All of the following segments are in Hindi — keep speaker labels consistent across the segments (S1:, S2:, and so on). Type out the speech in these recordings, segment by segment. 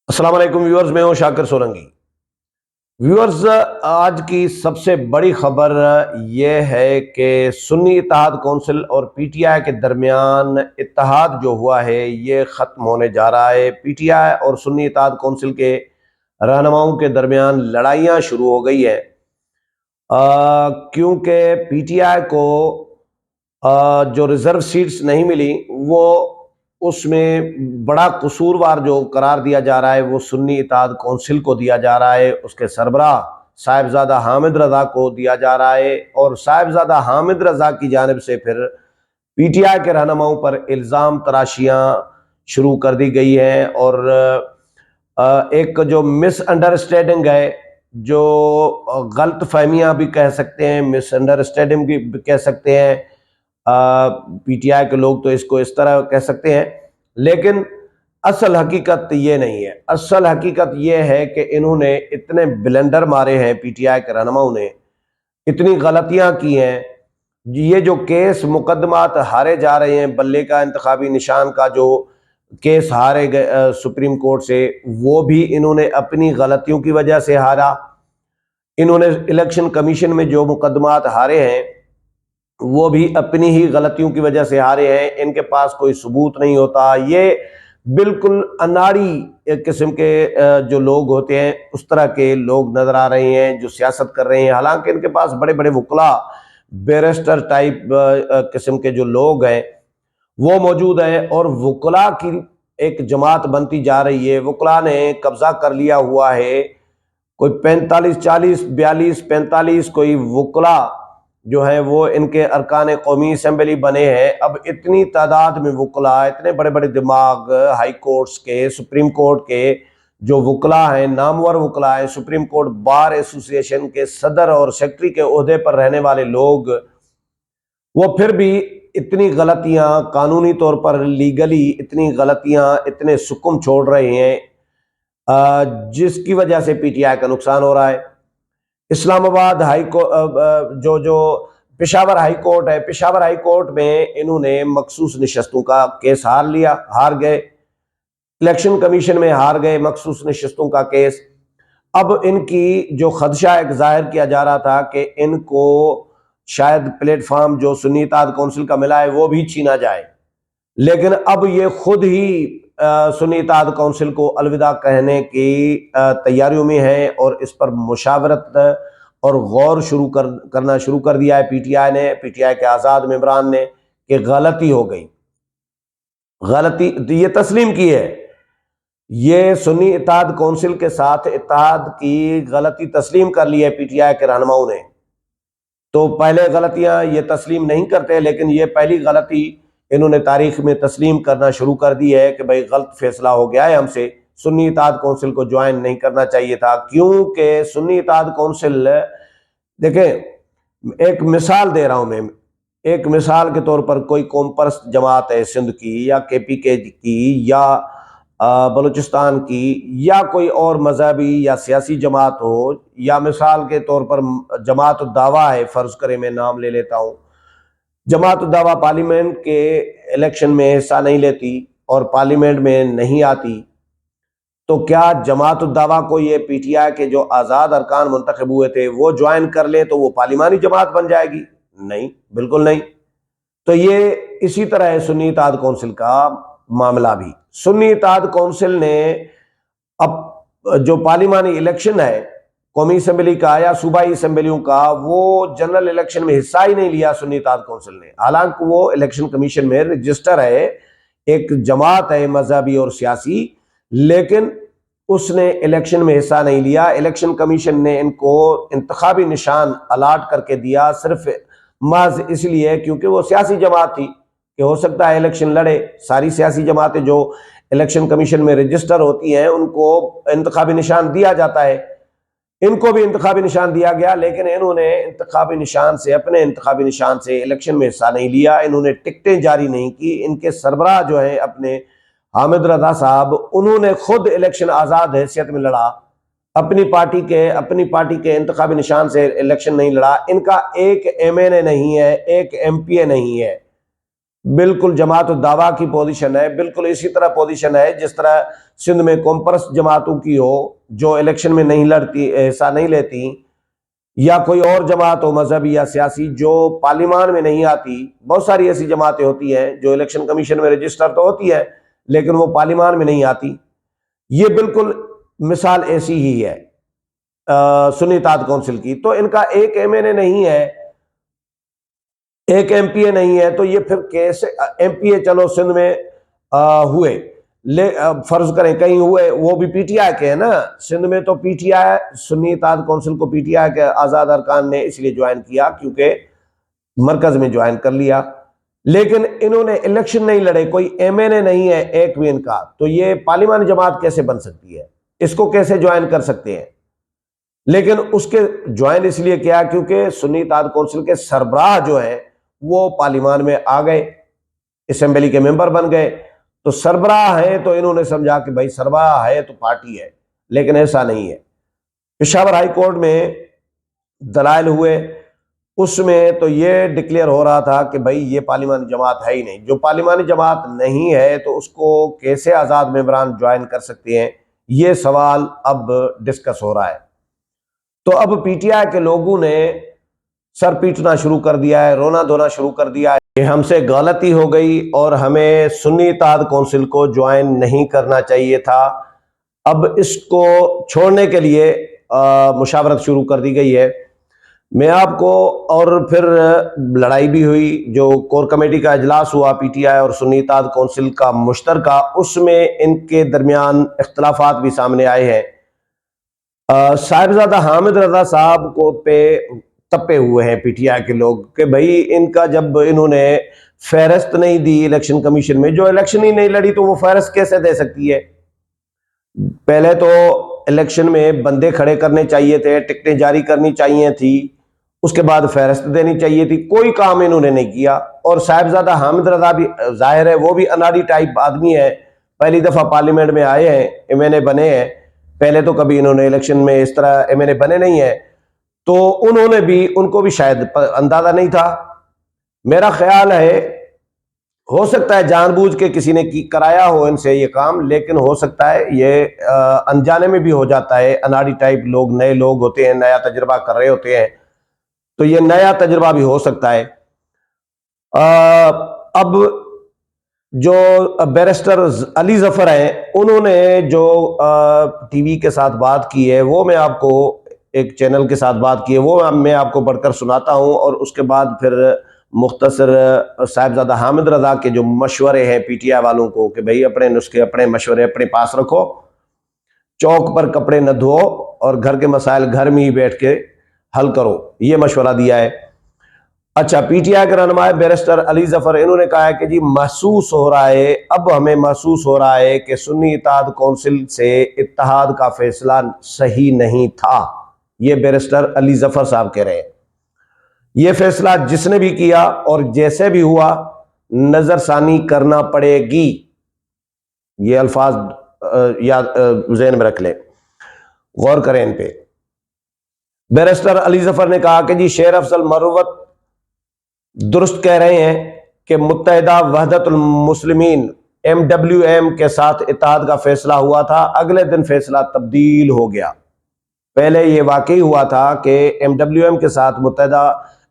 S1: अस्सलाम वालेकुम व्यूअर्स, मैं हूं शाकिर सोलंकी। व्यूअर्स, आज की सबसे बड़ी खबर यह है कि सुन्नी इत्तेहाद कौंसिल और पीटीआई के दरमियान इत्तेहाद जो हुआ है ये ख़त्म होने जा रहा है। पीटीआई और सुन्नी इत्तेहाद कौंसिल के रहनुमाओं के दरमियान लड़ाइयाँ शुरू हो गई है, क्योंकि पीटीआई को जो रिजर्व सीट्स नहीं मिली, वो उसमें बड़ा कसूरवार जो करार दिया जा रहा है वो सुन्नी इत्तेहाद कौंसिल को दिया जा रहा है, उसके सरबराह साहिबजादा हामिद रजा को दिया जा रहा है। और साहिबजादा हामिद रजा की जानिब से फिर पीटीआई के रहनुमाओं पर इल्ज़ाम तराशियाँ शुरू कर दी गई हैं। और एक जो मिसअंडरस्टैंडिंग है, जो गलत फहमियाँ भी कह सकते हैं, मिसअंडरस्टैंडिंग भी कह सकते हैं, पीटीआई के लोग तो इसको इस तरह कह सकते हैं, लेकिन असल हकीकत ये नहीं है। असल हकीकत ये है कि इन्होंने इतने ब्लेंडर मारे हैं, पीटीआई के रहनुमाओं ने इतनी गलतियां की हैं। ये जो केस मुकदमात हारे जा रहे हैं, बल्ले का इंतखाबी निशान का जो केस हारे गए सुप्रीम कोर्ट से, वो भी इन्होंने अपनी गलतियों की वजह से हारा। इन्होंने इलेक्शन कमीशन में जो मुकदमात हारे हैं वो भी अपनी ही गलतियों की वजह से हारे हैं। इनके पास कोई सबूत नहीं होता। ये बिल्कुल अनाड़ी एक किस्म के जो लोग होते हैं, उस तरह के लोग नजर आ रहे हैं जो सियासत कर रहे हैं। हालांकि इनके पास बड़े बड़े वकला, बैरिस्टर टाइप किस्म के जो लोग हैं वो मौजूद हैं, और वकला की एक जमात बनती जा रही है। वकला ने कब्जा कर लिया हुआ है। कोई 45, 40, 42, 45 कोई वकला जो है वो इनके अरकान कौमी असम्बली बने हैं। अब इतनी तादाद में वकला, इतने बड़े बड़े दिमाग, हाई कोर्ट्स के, सुप्रीम कोर्ट के जो वकला हैं, नामवर वकला हैं, सुप्रीम कोर्ट बार एसोसिएशन के सदर और सेक्रेटरी के ओहदे पर रहने वाले लोग, वो फिर भी इतनी गलतियां कानूनी तौर पर, लीगली इतनी गलतियां, इतने सुकुम छोड़ रहे हैं, जिसकी वजह से पीटीआई का नुकसान हो रहा है। इस्लामाबाद हाई कोर्ट, जो पेशावर हाई कोर्ट है, पेशावर हाई कोर्ट में इन्होंने मखसूस नशस्तों का केस हार गए। इलेक्शन कमीशन में हार गए मखसूस नशस्तों का केस। अब इनकी जो खदशा एक जाहिर किया जा रहा था कि इनको शायद प्लेटफॉर्म जो सुन्नी इत्तेहाद कौंसिल का मिला है वो भी छीना जाए, लेकिन अब ये खुद ही सुन्नी इत्तेहाद कौंसिल को अलविदा कहने की तैयारियों में है, और इस पर मुशावरत और गौर करना शुरू कर दिया है पीटीआई ने, पीटीआई के आज़ाद मेंबरान ने, कि गलती हो गई। गलती तो ये तस्लीम की है, ये सुन्नी इत्तेहाद कौंसिल के साथ इत्तेहाद की गलती तस्लीम कर ली है पीटीआई के रहनुमाओं ने। तो पहले गलतियां ये तस्लीम नहीं करते, लेकिन ये पहली गलती इन्होंने तारीख में तस्लीम करना शुरू कर दी है कि भाई गलत फैसला हो गया है हमसे, सुन्नी इत्तेहाद कौंसिल को ज्वाइन नहीं करना चाहिए था। क्योंकि सुन्नी इत्तेहाद कौंसिल, देखें, एक मिसाल दे रहा हूं मैं, एक मिसाल के तौर पर कोई कौम परस्त जमात है सिंध की या केपीके की या बलूचिस्तान की, या कोई और मजहबी या सियासी जमात हो, या मिसाल के तौर पर जमात दावा है, फर्ज करें मैं नाम ले लेता हूँ, जमात दावा पार्लियामेंट के इलेक्शन में हिस्सा नहीं लेती और पार्लियामेंट में नहीं आती, तो क्या जमात दावा को ये पीटीआई के जो आज़ाद अरकान मुंतखब हुए थे वो ज्वाइन कर ले तो वो पार्लिमानी जमात बन जाएगी? नहीं, बिल्कुल नहीं। तो ये इसी तरह है सुन्नी इत्तेहाद कौंसिल का मामला भी। सुन्नी इत्तेहाद कौंसिल ने अब जो पार्लिमानी इलेक्शन है कौमी असम्बली का या सूबाई असम्बलियों का, वो जनरल इलेक्शन में हिस्सा ही नहीं लिया सुन्नी इत्तेहाद कौंसिल ने। हालांकि वो इलेक्शन कमीशन में रजिस्टर है, एक जमात है मजहबी और सियासी, लेकिन उसने इलेक्शन में हिस्सा नहीं लिया। इलेक्शन कमीशन ने इनको इंतखाबी निशान अलाट करके दिया सिर्फ महज इसलिए क्योंकि वो सियासी जमात थी कि हो सकता है इलेक्शन लड़े। सारी सियासी जमातें जो इलेक्शन कमीशन में रजिस्टर होती हैं उनको इंतखाबी निशान दिया जाता है, इनको भी इंतखाबी निशान दिया गया, लेकिन इन्होंने इंतखाबी निशान से, अपने इंतखाबी निशान से इलेक्शन में हिस्सा नहीं लिया। इन्होंने टिकटें जारी नहीं की। इनके सरबराह जो है अपने हामिद रजा साहब, उन्होंने खुद इलेक्शन आज़ाद हैसियत में लड़ा, अपनी पार्टी के इंतखाबी निशान से इलेक्शन नहीं लड़ा। इनका एक एमएनए नहीं है, एक एमपीए नहीं है। बिल्कुल जमात दावा की पोजीशन है, बिल्कुल इसी तरह पोजीशन है जिस तरह सिंध में कॉम्पर्स जमातों की हो जो इलेक्शन में नहीं लड़ती, हिस्सा नहीं लेती, या कोई और जमात हो मजहबी या सियासी जो पार्लियामान में नहीं आती। बहुत सारी ऐसी जमातें होती हैं जो इलेक्शन कमीशन में रजिस्टर तो होती है लेकिन वो पार्लियामान में नहीं आती। ये बिल्कुल मिसाल ऐसी ही है सुन्नी इत्तेहाद कौंसिल की। तो इनका एक एमएनए नहीं है, एक एमपीए नहीं है, तो ये फिर कैसे एमपीए चलो सिंध में हुए, ले फर्ज करें कहीं हुए, वो भी पीटीआई के है ना। सिंध में तो पीटीआई, सुन्नी इत्तेहाद कौंसिल को पीटीआई के आजाद अरकान ने इसलिए ज्वाइन किया क्योंकि मरकज में ज्वाइन कर लिया, लेकिन इन्होंने इलेक्शन नहीं लड़े, कोई एमएनए नहीं है एक भी इनका। तो ये पार्लियामानी जमात कैसे बन सकती है, इसको कैसे ज्वाइन कर सकते हैं? लेकिन उसके ज्वाइन इसलिए किया क्योंकि सुन्नी इत्तेहाद कौंसिल के सरबराह जो है वो पार्लियामान में आ गए, असेंबली के मेंबर बन गए। तो सरबराह है तो इन्होंने समझा कि भाई सरबराह है तो पार्टी है, लेकिन ऐसा नहीं है। पेशावर हाई कोर्ट में दलाइल हुए, उसमें तो ये डिक्लेयर हो रहा था कि भाई ये पार्लियामानी जमात है ही नहीं। जो पार्लियामानी जमात नहीं है तो उसको कैसे आजाद मेंबरान ज्वाइन कर सकते हैं, ये सवाल अब डिस्कस हो रहा है। तो अब पीटीआई के लोगों ने सर पीटना शुरू कर दिया है, रोना धोना शुरू कर दिया है कि हमसे गलती हो गई और हमें सुन्नी इत्तेहाद कौंसिल को ज्वाइन नहीं करना चाहिए था। अब इसको छोड़ने के लिए मुशावरत शुरू कर दी गई है। मैं आपको, और फिर लड़ाई भी हुई, जो कोर कमेटी का इजलास हुआ पीटीआई और सुन्नी इत्तेहाद कौंसिल का मुश्तरका, उसमें इनके दरमियान इख्तलाफात भी सामने आए हैं। साहिबजादा हामिद रजा साहब को पे तपे हुए हैं पीटीआई के लोग कि भाई इनका, जब इन्होंने फहरिस्त नहीं दी इलेक्शन कमीशन में, जो इलेक्शन ही नहीं लड़ी तो वो फहरिस्त कैसे दे सकती है? पहले तो इलेक्शन में बंदे खड़े करने चाहिए थे, टिकटें जारी करनी चाहिए थी, उसके बाद फहरिस्त देनी चाहिए थी, कोई काम इन्होंने नहीं किया। और साहिबजादा हामिद रजा भी जाहिर है वो भी अनाड़ी टाइप आदमी है, पहली दफा पार्लियामेंट में आए हैं, एमएनए बने हैं, पहले तो कभी इन्होंने इलेक्शन में इस तरह एमएनए बने नहीं है, तो उन्होंने भी, उनको भी शायद अंदाजा नहीं था। मेरा ख्याल है हो सकता है जानबूझ के किसी ने कराया हो इनसे ये काम, लेकिन हो सकता है ये अनजाने में भी हो जाता है। अनाड़ी टाइप लोग, नए लोग होते हैं, नया तजुर्बा कर रहे होते हैं, तो ये नया तजुर्बा भी हो सकता है। अब जो बैरिस्टर अली जफर हैं, उन्होंने जो टीवी के साथ बात की है, वो मैं आपको, एक चैनल के साथ बात की है, वो मैं आपको पढ़कर सुनाता हूं, और उसके बाद फिर मुख्तसर साहिबजादा हामिद रजा के जो मशवरे हैं पीटीआई वालों को कि भाई अपने नुस्खे, अपने मशवरे अपने पास रखो, चौक पर कपड़े न धो और घर के मसाइल घर में ही बैठ के हल करो, ये मशवरा दिया है। अच्छा, पीटीआई के रहनुमा बैरिस्टर अली जफर, इन्होंने कहा है कि जी महसूस हो रहा है, अब हमें महसूस हो रहा है कि सुन्नी इत्तेहाद कौंसिल से इत्तेहाद का फैसला सही नहीं था। ये बैरिस्टर अली जफर साहब कह रहे हैं। ये फैसला जिसने भी किया और जैसे भी हुआ नजरसानी करना पड़ेगी। ये अल्फाज याद ज़हन में रख ले, गौर करें इन पे। बैरिस्टर अली जफर ने कहा कि जी शेर अफजल मरवत दुरुस्त कह रहे हैं कि मुत्तहिदा वहदतुल मुस्लिमीन MWM के साथ इत्तेहाद का फैसला हुआ था, अगले दिन फैसला तब्दील हो गया। पहले ये वाकई हुआ था कि MWM के साथ, मुत्तहिदा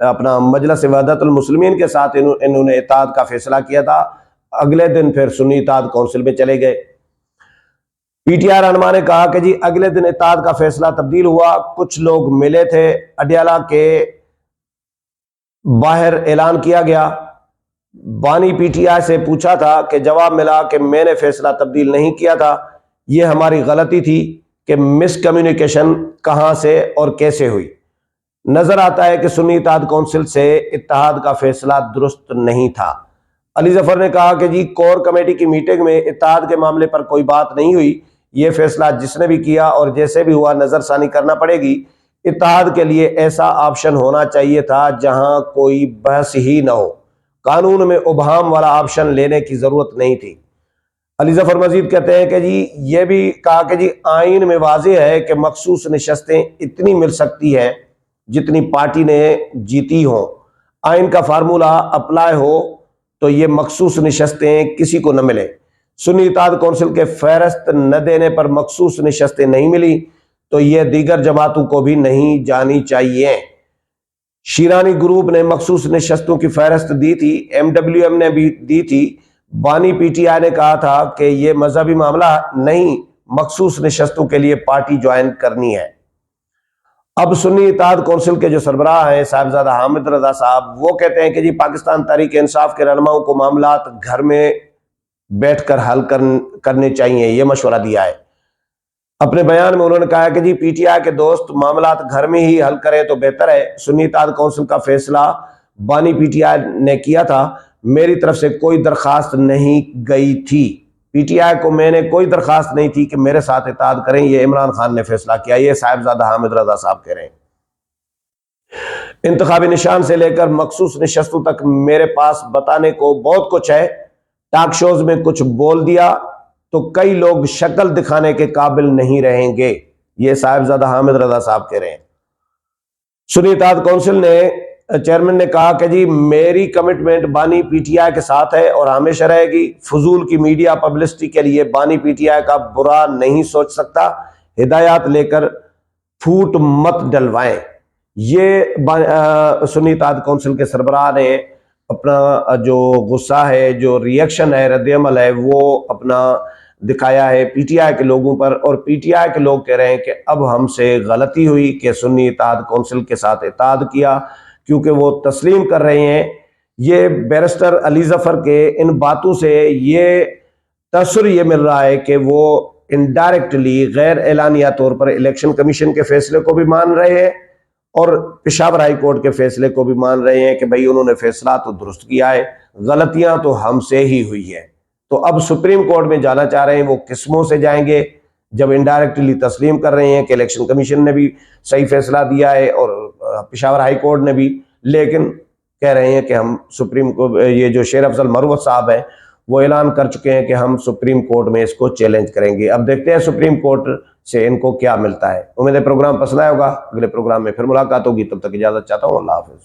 S1: अपना मजलिस वहदतुल मुस्लिमीन के साथ इन्होंने इत्तेहाद का फैसला किया था, अगले दिन फिर सुन्नी इत्तेहाद कौंसिल में चले गए। पीटीआई रहनुमा ने कहा कि जी अगले दिन इत्तेहाद का फैसला तब्दील हुआ, कुछ लोग मिले थे, अडियाला के बाहर ऐलान किया गया। बानी पीटीआई से पूछा था कि जवाब मिला कि मैंने फैसला तब्दील नहीं किया था, यह हमारी गलती थी कि मिसकम्युनिकेशन कहां से और कैसे हुई। नजर आता है कि सुन्नी इत्तेहाद कौंसिल से इत्तेहाद का फैसला दुरुस्त नहीं था। अली जफर ने कहा कि जी कोर कमेटी की मीटिंग में इत्तेहाद के मामले पर कोई बात नहीं हुई, यह फैसला जिसने भी किया और जैसे भी हुआ नजरसानी करना पड़ेगी। इत्तेहाद के लिए ऐसा ऑप्शन होना चाहिए था जहां कोई बहस ही ना हो, कानून में उबहम वाला ऑप्शन लेने की जरूरत नहीं थी। अली जफर मजीद कहते हैं कि जी ये भी कहा कि जी आइन में वाज़ेह है कि मखसूस नशस्तें इतनी मिल सकती हैं जितनी पार्टी ने जीती हो। आइन का फार्मूला अप्लाई हो तो ये मखसूस नशस्तें किसी को न मिले। सुन्नी इत्तेहाद कौंसिल के फहरिस्त न देने पर मखसूस नशस्तें नहीं मिली तो यह दीगर जमातों को भी नहीं जानी चाहिए। शीरानी ग्रुप ने मखसूस नशस्तों की फहरिस्त दी थी, MWM ने भी दी थी। बानी PTI ने कहा था कि यह मजहबी मामला नहीं, मखसूस नशस्तों के लिए पार्टी ज्वाइन करनी है। अब सुन्नी इत्तेहाद कौंसिल के जो सरबराह हैं साहिबजादा हामिद रजा साहब, वो कहते हैं कि जी पाकिस्तान तहरीक इंसाफ के रहनुमाओं को मामलात घर में बैठकर हल करने चाहिए, ये मशवरा दिया है। अपने बयान में उन्होंने कहा कि जी PTI के दोस्त मामलात घर में ही हल करें तो बेहतर है। सुन्नी इत्तेहाद कौंसिल का फैसला बानी PTI ने किया था, मेरी तरफ से कोई दरखास्त नहीं गई थी। PTI को मैंने कोई दरखास्त नहीं थी कि मेरे साथ इत्तेहाद करें, ये इमरान खान ने फैसला किया, ये साहिबजादा हामिद रजा साहब कह रहे हैं। इंतखाबी निशान से लेकर मखसूस नशस्तों तक मेरे पास बताने को बहुत कुछ है। टॉक शोज में कुछ बोल दिया तो कई लोग शक्ल दिखाने के काबिल नहीं रहेंगे, ये साहिबजादा हामिद रजा साहब कह रहे हैं। सुन्नी इत्तेहाद कौंसिल ने चेयरमैन ने कहा कि जी मेरी कमिटमेंट बानी PTI के साथ है और हमेशा रहेगी। फजूल की मीडिया पब्लिसिटी के लिए बानी PTI का बुरा नहीं सोच सकता। हिदायत लेकर फूट मत डलवाएं। ये सुन्नी इत्तेहाद कौंसिल के सरबराह ने अपना जो गुस्सा है, जो रिएक्शन है, रद्द-ए-अमल है, वो अपना दिखाया है PTI के लोगों पर। और PTI के लोग कह रहे हैं कि अब हमसे गलती हुई कि सुन्नी इत्तेहाद कौंसिल के साथ इत्तेहाद किया, क्योंकि वो तस्लीम कर रहे हैं। ये बैरिस्टर अली जफर के इन बातों से ये तसर ये मिल रहा है कि वो इनडायरेक्टली गैर एलानिया तौर पर इलेक्शन कमीशन के फैसले को भी मान रहे हैं और पेशावर हाई कोर्ट के फैसले को भी मान रहे हैं कि भाई उन्होंने फैसला तो दुरुस्त किया है, गलतियां तो हमसे ही हुई है। तो अब सुप्रीम कोर्ट में जाना चाह रहे हैं, वो किस्मों से जाएंगे जब इनडायरेक्टली तस्लीम कर रहे हैं कि इलेक्शन कमीशन ने भी सही फैसला दिया है और पेशावर हाई कोर्ट ने भी, लेकिन कह रहे हैं कि हम सुप्रीम कोर्ट, ये जो शेर अफजल मरवत साहब हैं वो ऐलान कर चुके हैं कि हम सुप्रीम कोर्ट में इसको चैलेंज करेंगे। अब देखते हैं सुप्रीम कोर्ट से इनको क्या मिलता है। उम्मीद है प्रोग्राम पसंद आया होगा। अगले प्रोग्राम में फिर मुलाकात होगी, तब तक इजाजत चाहता हूँ। अल्लाह हाफिज।